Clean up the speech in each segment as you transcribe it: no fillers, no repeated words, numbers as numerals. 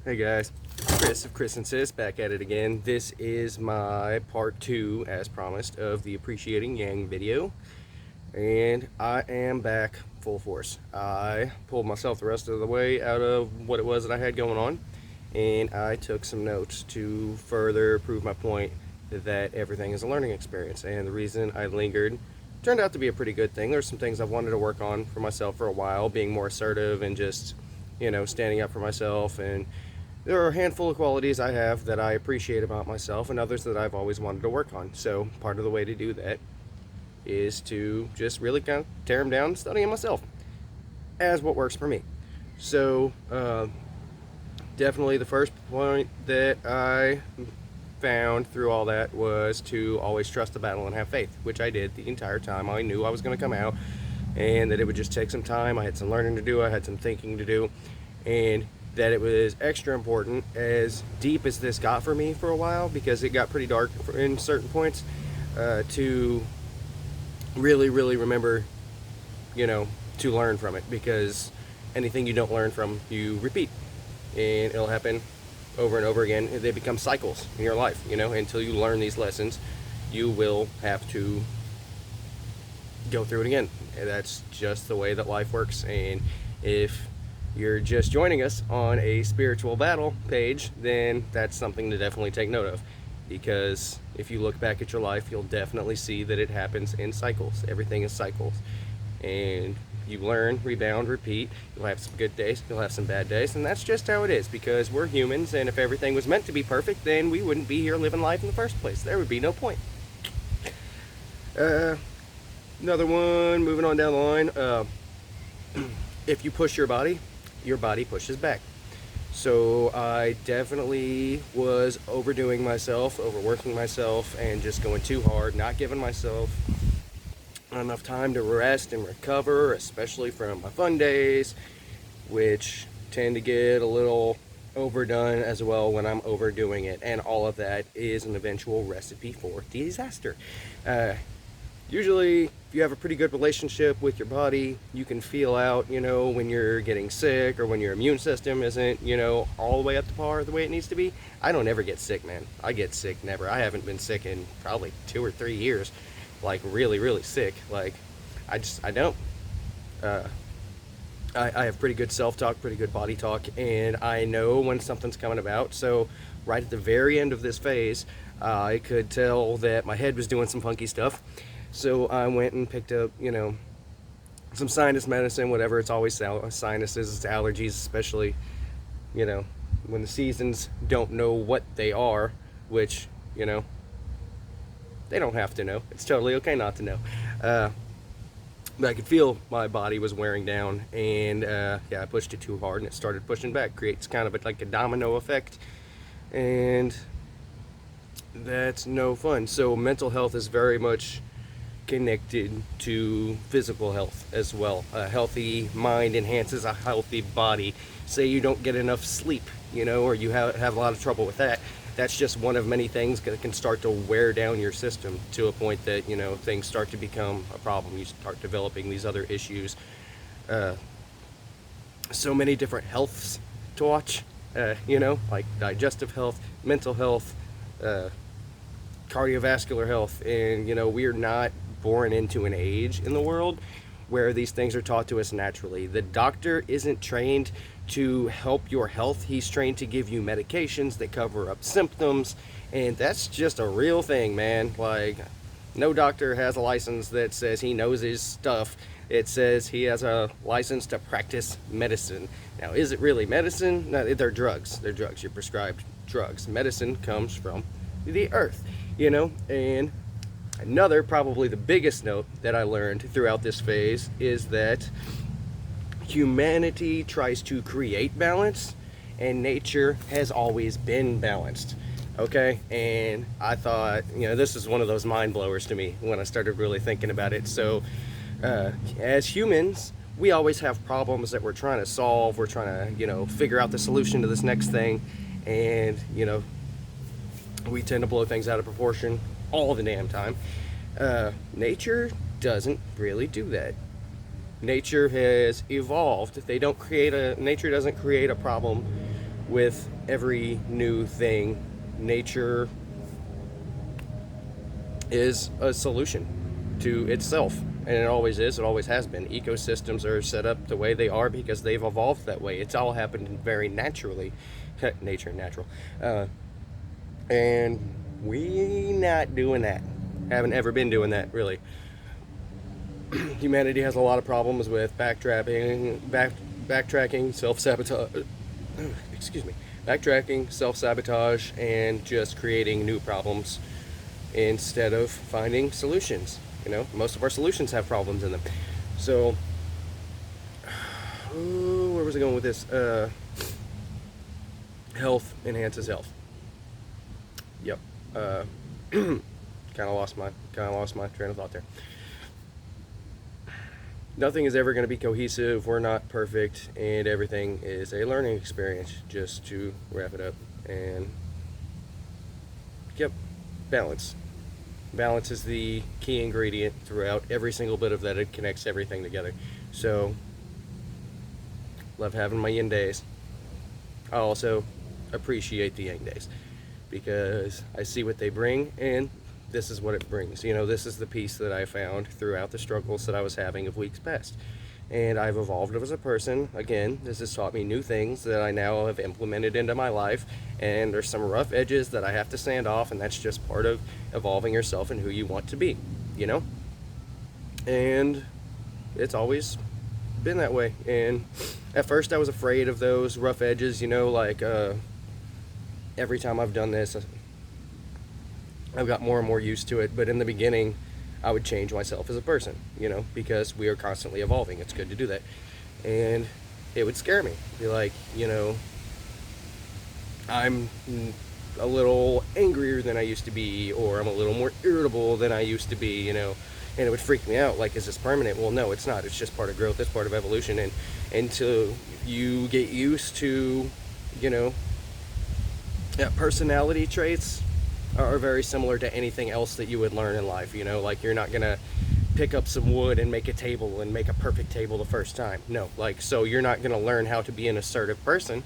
Hey guys, Chris of Chris and Sis back at it again. This is my part 2, as promised, of the Appreciating Yang video. And I am back full force. I pulled myself the rest of the way out of what it was that I had going on. And I took some notes to further prove my point that everything is a learning experience. And the reason I lingered turned out to be a pretty good thing. There's some things I've wanted to work on for myself for a while, being more assertive and just, standing up for myself. And there are a handful of qualities I have that I appreciate about myself and others that I've always wanted to work on. So part of the way to do that is to just really kind of tear them down, studying myself as what works for me. So definitely the first point that I found through all that was to always trust the battle and have faith, which I did the entire time. I knew I was going to come out and that it would just take some time. I had some learning to do, I had some thinking to do, and that it was extra important, as deep as this got for me for a while, because it got pretty dark in certain points, to really remember, to learn from it, because anything you don't learn from, you repeat, and it'll happen over and over again. They become cycles in your life, until you learn these lessons, you will have to go through it again. And that's just the way that life works. And if you're just joining us on a spiritual battle page, then that's something to definitely take note of, because if you look back at your life, you'll definitely see that it happens in cycles. Everything is cycles, and you learn, rebound, repeat. You'll have some good days, you'll have some bad days, and that's just how it is, because we're humans, and if everything was meant to be perfect, then we wouldn't be here living life in the first place. There would be no point. Another one, moving on down the line, if you push your body pushes back. So I definitely was overdoing myself, overworking myself, and just going too hard, not giving myself enough time to rest and recover, especially from my fun days, which tend to get a little overdone as well when I'm overdoing it. And all of that is an eventual recipe for disaster. Usually, if you have a pretty good relationship with your body, you can feel out, when you're getting sick or when your immune system isn't, all the way up to par the way it needs to be. I don't ever get sick, man. I get sick never. I haven't been sick in probably 2 or 3 years, like really sick. Like, I don't. I have pretty good self-talk, pretty good body talk, and I know when something's coming about. So right at the very end of this phase, I could tell that my head was doing some funky stuff. So I went and picked up, some sinus medicine, whatever. It's always sinuses, it's allergies, especially, when the seasons don't know what they are, which, they don't have to know. It's totally okay not to know. But I could feel my body was wearing down, and I pushed it too hard, and it started pushing back. Creates kind of like a domino effect, and that's no fun. So mental health is very much connected to physical health as well. A healthy mind enhances a healthy body. Say you don't get enough sleep, or you have a lot of trouble with that. That's just one of many things that can start to wear down your system to a point that, things start to become a problem. You start developing these other issues. So many different healths to watch, like digestive health, mental health, cardiovascular health. And, we're not born into an age in the world where these things are taught to us naturally. The doctor isn't trained to help your health. He's trained to give you medications that cover up symptoms, and that's just a real thing, man. Like, no doctor has a license that says he knows his stuff. It says he has a license to practice medicine. Now, is it really medicine? No, they're drugs. They're drugs. You're prescribed drugs. Medicine comes from the earth, and another, probably the biggest note that I learned throughout this phase is that humanity tries to create balance, and nature has always been balanced. Okay? And I thought, this is one of those mind blowers to me when I started really thinking about it. So, as humans, we always have problems that we're trying to solve. We're trying to, figure out the solution to this next thing. And, we tend to blow things out of proportion all the damn time. Nature doesn't really do that. Nature has evolved. Nature doesn't create a problem with every new thing, nature is a solution to itself, and it always is, it always has been. Ecosystems are set up the way they are because they've evolved that way. It's all happened very naturally. Nature, natural. And we not doing that. Haven't ever been doing that, really. Humanity has a lot of problems with backtracking, self-sabotage, excuse me, backtracking, self-sabotage, and just creating new problems instead of finding solutions. You know, most of our solutions have problems in them. So, where was I going with this? Health enhances health. Yep. Kind of lost my train of thought there. Nothing is ever going to be cohesive. We're not perfect, and everything is a learning experience. Just to wrap it up, and yep, balance. Balance is the key ingredient throughout every single bit of that. It connects everything together. So, love having my yin days. I also appreciate the yang days because I see what they bring, and this is what it brings. You know, this is the peace that I found throughout the struggles that I was having of weeks past. And I've evolved as a person. Again, this has taught me new things that I now have implemented into my life. And there's some rough edges that I have to sand off, and that's just part of evolving yourself and who you want to be, you know? And it's always been that way. And at first I was afraid of those rough edges, you know, like every time I've done this, I've got more and more used to it. But in the beginning, I would change myself as a person, you know, because we are constantly evolving. It's good to do that. And it would scare me. Be like, you know, I'm a little angrier than I used to be, or I'm a little more irritable than I used to be, you know, and it would freak me out. Like, is this permanent? Well, no, it's not. It's just part of growth. It's part of evolution. And until you get used to, you know, personality traits are very similar to anything else that you would learn in life. You know, like, you're not gonna pick up some wood and make a table and make a perfect table the first time. No, like, so you're not gonna learn how to be an assertive person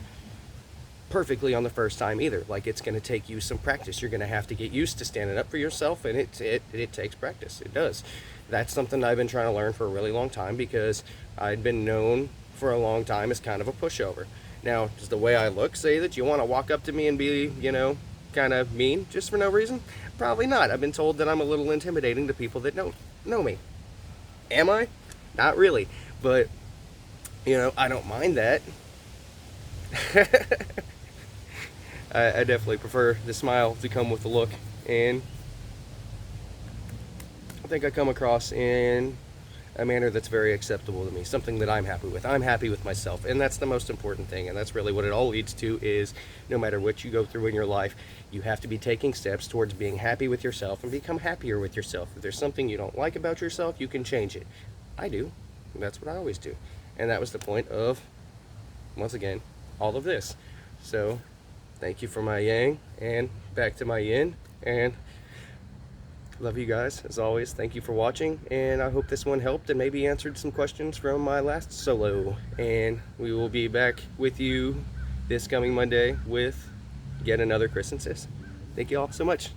perfectly on the first time either. Like, it's gonna take you some practice. You're gonna have to get used to standing up for yourself, and it takes practice. It does. That's something I've been trying to learn for a really long time, because I'd been known for a long time as kind of a pushover. Now, does the way I look say that you want to walk up to me and be, you know, kind of mean just for no reason? Probably not. I've been told that I'm a little intimidating to people that don't know me. Am I? Not really. But, you know, I don't mind that. I definitely prefer the smile to come with the look, and I think I come across in a manner that's very acceptable to me, something that I'm happy with. I'm happy with myself, and that's the most important thing, and that's really what it all leads to. Is no matter what you go through in your life, you have to be taking steps towards being happy with yourself and become happier with yourself. If there's something you don't like about yourself, you can change it. I do. That's what I always do, and that was the point of, once again, all of this. So thank you for my yang, and back to my yin, and love you guys as always. Thank you for watching, and I hope this one helped and maybe answered some questions from my last solo. And we will be back with you this coming Monday with yet another Chris and Sis. Thank you all so much.